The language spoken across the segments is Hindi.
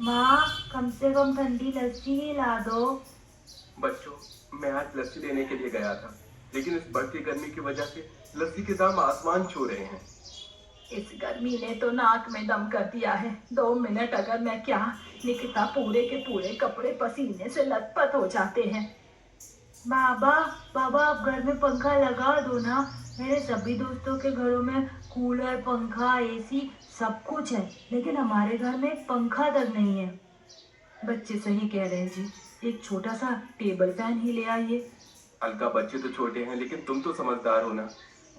माँ, कम से कम ठंडी लस्सी ही ला दो। बच्चों, मैं आज लस्सी लेने के लिए गया था, लेकिन इस बढ़ती गर्मी की वजह से लस्सी के दाम आसमान छू रहे हैं। इस गर्मी ने तो नाक में दम कर दिया है। 2 मिनट अगर मैं क्या निकलता, पूरे के पूरे कपड़े पसीने से लथपथ हो जाते हैं। बाबा, बाबा आप घर में पंखा लगा दो ना। मेरे सभी दोस्तों के घरों में कूलर, पंखा, एसी सब कुछ है, लेकिन हमारे घर में एक पंखा तक नहीं है। बच्चे सही कह रहे हैं जी, एक छोटा सा टेबल फैन ही ले आइए। अलका, बच्चे तो छोटे हैं लेकिन तुम तो समझदार हो ना।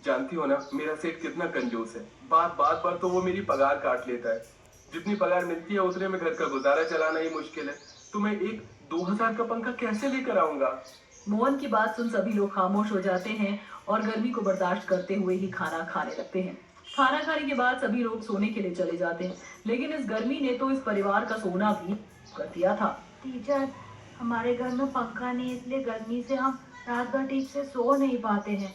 जानती हो ना मेरा सेठ कितना कंजूस है। बात बात पर तो वो मेरी पगार काट लेता है। जितनी पगार मिलती है उतने में घर का गुजारा चलाना ही मुश्किल है, तो मैं एक 2000 का पंखा कैसे लेकर आऊंगा। मोहन की बात सुन सभी लोग खामोश हो जाते हैं और गर्मी को बर्दाश्त करते हुए ही खाना खाने लगते हैं। खाना खाने के बाद सभी लोग सोने के लिए चले जाते हैं, लेकिन इस गर्मी ने तो इस परिवार का सोना भी कर दिया था। टीचर, हमारे घर में पंखा नहीं, इसलिए गर्मी से हम रात भर ठीक से सो नहीं पाते हैं।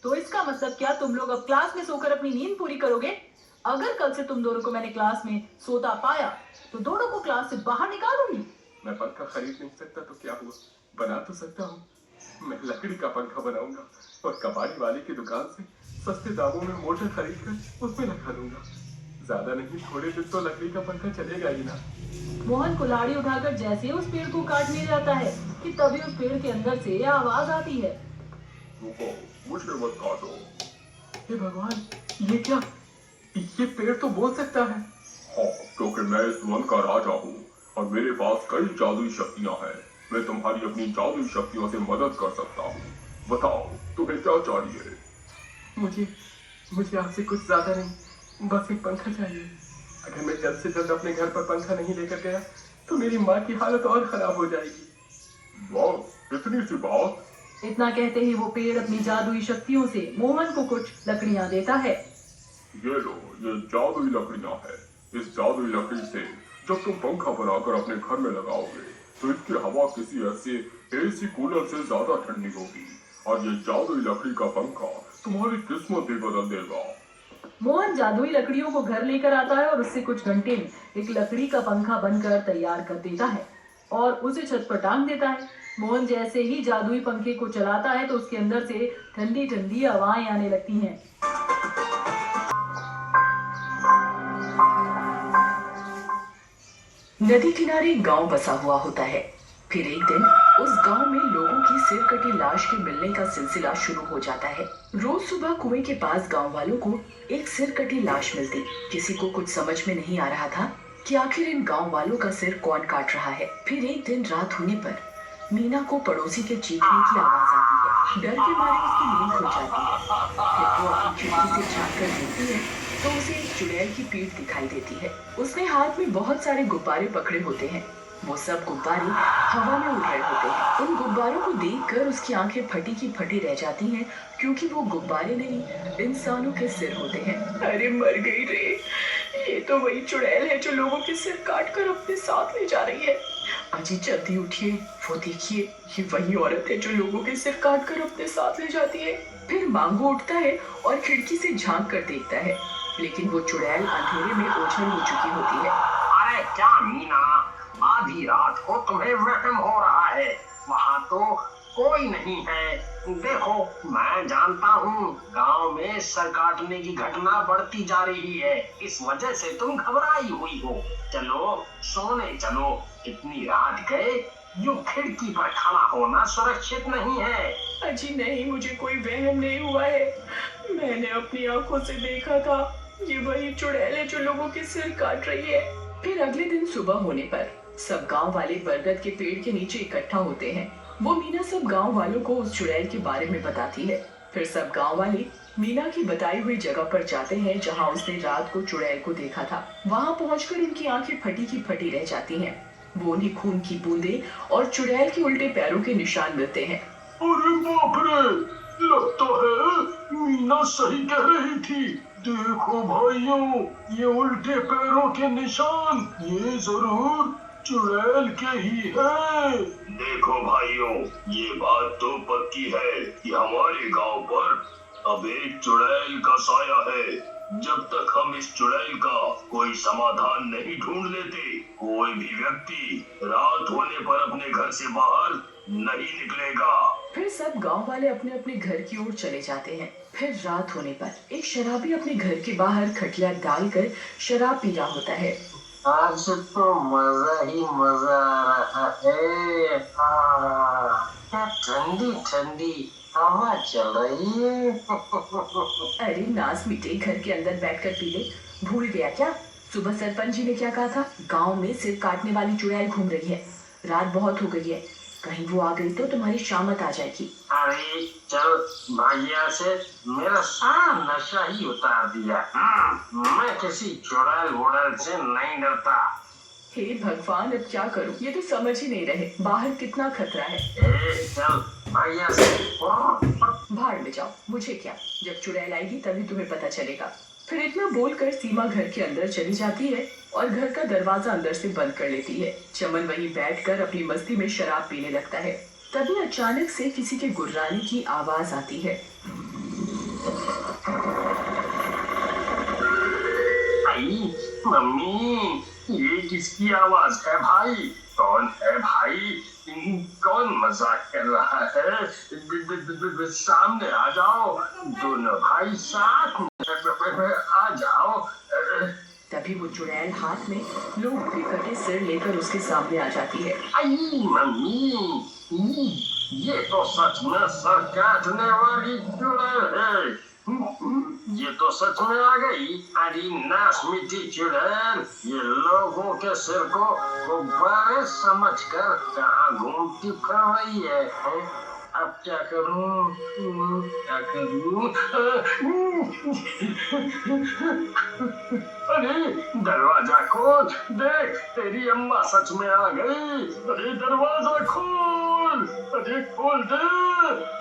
तो इसका मतलब क्या तुम लोग अब क्लास में सोकर अपनी नींद पूरी करोगे? अगर कल से तुम दोनों को मैंने क्लास में सोता पाया तो दोनों को क्लास से बाहर निकालूंगी। मैं पंखा खरीद नहीं सकता तो क्या हुआ, बना तो सकता हूँ। मैं लकड़ी का पंखा बनाऊंगा और कबाड़ी वाले की दुकान से सस्ते दामों में मोटर खरीद कर उसमें लगा दूंगा। ज्यादा नहीं, थोड़े दिन तो लकड़ी का पंखा चलेगा ही ना। मोहन कुल्हाड़ी उठाकर जैसे उस पेड़ को काटने जाता है कि तभी उस पेड़ के अंदर से आवाज आती है, रुको, मुझे मत काटो। हे भगवान, ये क्या? ये पेड़ तो बोल सकता है। हाँ, क्योंकि मैं इस वन का राजा हूँ और मेरे पास कई जादुई शक्तियाँ हैं। मैं तुम्हारी अपनी जादुई शक्तियों से मदद कर सकता हूँ। बताओ, तुम्हें क्या चाहिए? मुझे आपसे कुछ ज्यादा नहीं, बस एक पंखा चाहिए। अगर मैं जल्द से जल्द अपने घर पर पंखा नहीं लेकर गया तो मेरी माँ की हालत और खराब हो जाएगी। वाह, इतनी सी बात। इतना कहते ही वो पेड़ अपनी जादुई शक्तियों से मोहन को कुछ लकड़ियां देता है। ये लो, ये जादुई लकड़ियां हैं। इस जादुई लकड़ी से जब तुम पंखा बनाकर अपने घर में लगाओगे तो इसकी हवा किसी ऐसे एसी कूलर से ज्यादा ठंडी होगी और ये जादुई लकड़ी का पंखा तुम्हारी किस्मत भी बदल देगा। मोहन जादुई लकड़ियों को घर लेकर आता है और उससे कुछ घंटे में एक लकड़ी का पंखा बनकर तैयार कर देता है और उसे छत पर टांग देता है। मोहन जैसे ही जादुई पंखे को चलाता है तो उसके अंदर से ठंडी ठंडी हवाएं आने लगती हैं। नदी किनारे एक गांव बसा हुआ होता है। फिर एक दिन उस गांव में लोगों की सिर कटी लाश के मिलने का सिलसिला शुरू हो जाता है। रोज सुबह कुएं के पास गांव वालों को एक सिर कटी लाश मिलती। किसी को कुछ समझ में नहीं आ रहा था कि आखिर इन गांव वालों का सिर कौन काट रहा है। फिर एक दिन रात होने पर मीना को पड़ोसी के चीखने की आवाज आती है। डर के मारे उसकी नींद खुल जाती है। फिर वो अपनी खिड़की से झांक कर देखती है तो उसे एक चुड़ैल की पीठ दिखाई देती है। उसने हाथ में बहुत सारे गुब्बारे पकड़े होते हैं। वो सब गुब्बारे हवा में उड़ रहे होते हैं। उन गुब्बारों को देखकर उसकी आंखें फटी की फटी रह जाती हैं, क्योंकि वो गुब्बारे नहीं, इंसानों के सिर होते हैं। अरे मर गई रे, ये तो वही चुड़ैल है जो लोगों के सिर काट कर अपने साथ ले जा रही है। अजी जल्दी उठिए, वो देखिए, ये वही औरत है जो लोगों के सिर काट कर अपने साथ ले जाती है। फिर मांगो उठता है और खिड़की से झांक कर देखता है, लेकिन वो चुड़ैल अंधेरे में ओझल हो चुकी होती है। अरे क्या मीना, आधी रात को तुम्हें वहम हो रहा है? वहाँ तो कोई नहीं है। देखो, मैं जानता हूँ गांव में सर काटने की घटना बढ़ती जा रही है, इस वजह से तुम घबराई हुई हो। चलो सोने चलो, इतनी रात गए यूं खिड़की पर खड़ा होना सुरक्षित नहीं है। अजी नहीं, मुझे कोई वहम नहीं हुआ है। मैंने अपनी आंखों से देखा था, ये वही चुड़ैल है जो लोगों के सिर काट रही है। फिर अगले दिन सुबह होने पर सब गांव वाले बरगद के पेड़ के नीचे इकट्ठा होते हैं। वो मीना सब गांव वालों को उस चुड़ैल के बारे में बताती है। फिर सब गांव वाले मीना की बताई हुई जगह पर जाते हैं जहां उसने रात को चुड़ैल को देखा था। वहां पहुंचकर उनकी आंखें फटी की फटी रह जाती हैं। वो उन्हें खून की बूंदे और चुड़ैल के उल्टे पैरों के निशान मिलते हैं। अरे बाप रे, लगता है मीना सही कह रही थी। देखो भाइयों, ये उल्टे पैरों के निशान, ये जरूर चुड़ैल के ही है। देखो भाइयों, ये बात तो पक्की है कि हमारे गांव पर अब एक चुड़ैल का साया है। जब तक हम इस चुड़ैल का कोई समाधान नहीं ढूंढ लेते कोई भी व्यक्ति रात होने पर अपने घर से बाहर नहीं निकलेगा। फिर सब गांव वाले अपने अपने घर की ओर चले जाते हैं। फिर रात होने पर एक शराबी अपने घर के बाहर खटिया डालकर शराब पी रहा होता है। आज तो मजा ही मजा आ रहा है। क्या ठंडी ठंडी हवा चल रही है। अरे नास मिटे, घर के अंदर बैठकर पी ले। भूल गया क्या सुबह सरपंच जी ने क्या कहा था? गांव में सिर काटने वाली चुड़ैल घूम रही है। रात बहुत हो गई है, कहीं वो आ गई तो तुम्हारी शामत आ जाएगी। अरे चल भैया से मेरा सारा नशा ही उतार दिया। मैं किसी चुड़ैल वुड़ैल से नहीं डरता। हे भगवान, अब क्या करूं? ये तो समझ ही नहीं रहे बाहर कितना खतरा है। चल भैया से भाड़ में जाओ, मुझे क्या, जब चुड़ैल आएगी तभी तुम्हें पता चलेगा। फिर इतना बोलकर सीमा घर के अंदर चली जाती है और घर का दरवाजा अंदर से बंद कर लेती है। चमन वहीं बैठकर अपनी मस्ती में शराब पीने लगता है। तभी अचानक से किसी के गुर्राने की आवाज आती है। आई मम्मी, ये किसकी आवाज है भाई? कौन है भाई? कौन मजाक कर रहा है? सामने आ जाओ, दोनों भाई साथ में आ जाओ। तभी वो चुड़ैल हाथ में लोगों के कटे सिर लेकर उसके सामने आ जाती है। आई मम्मी, ये तो सच में सर काटने वाली चुड़ैल है। ये तो सच में आ गई। अरे नाश मिट्टी चुड़ैल, ये लोगों के सिर को गुब्बारे समझकर कहाँ घूमती फिर रही है? अब क्या करूं? क्या करूं? अरे दरवाजा खोल, देख तेरी अम्मा सच में आ गई। अरे दरवाजा खोल, अरे खोल दे।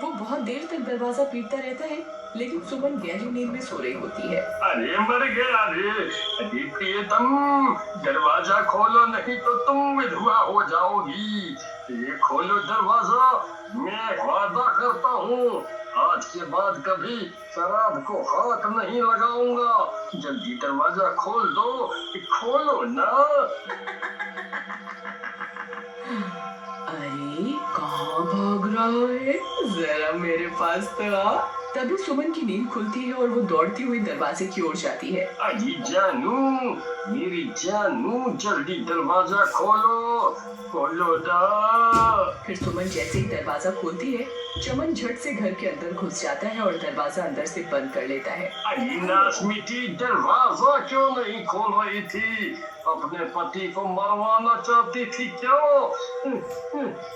वो बहुत देर तक दरवाजा पीटता रहता है, लेकिन सुमन गहरी नींद में सो रही होती है। अरे मर गया रे। अरे प्रियतम, दरवाजा खोलो नहीं तो तुम विधवा हो जाओगी। ये खोलो दरवाजा, मैं वादा करता हूँ आज के बाद कभी शराब को हाथ नहीं लगाऊंगा। जल्दी दरवाजा खोल दो, खोलो ना। अरे कहाँ भाग रहा है? जरा मेरे पास तो आ। तभी सुमन की नींद खुलती है और वो दौड़ती हुई दरवाजे की ओर जाती है। अरे जानू, मेरी जानू, जल्दी दरवाजा खोलो, खोलो ना। फिर सुमन जैसे ही दरवाजा खोलती है, चमन झट से घर के अंदर घुस जाता है और दरवाजा अंदर से बंद कर लेता है। अरे नाश मिट्टी, दरवाजा क्यों नहीं खोल रही थी? अपने पति को मरवाना चाहती थी क्यों?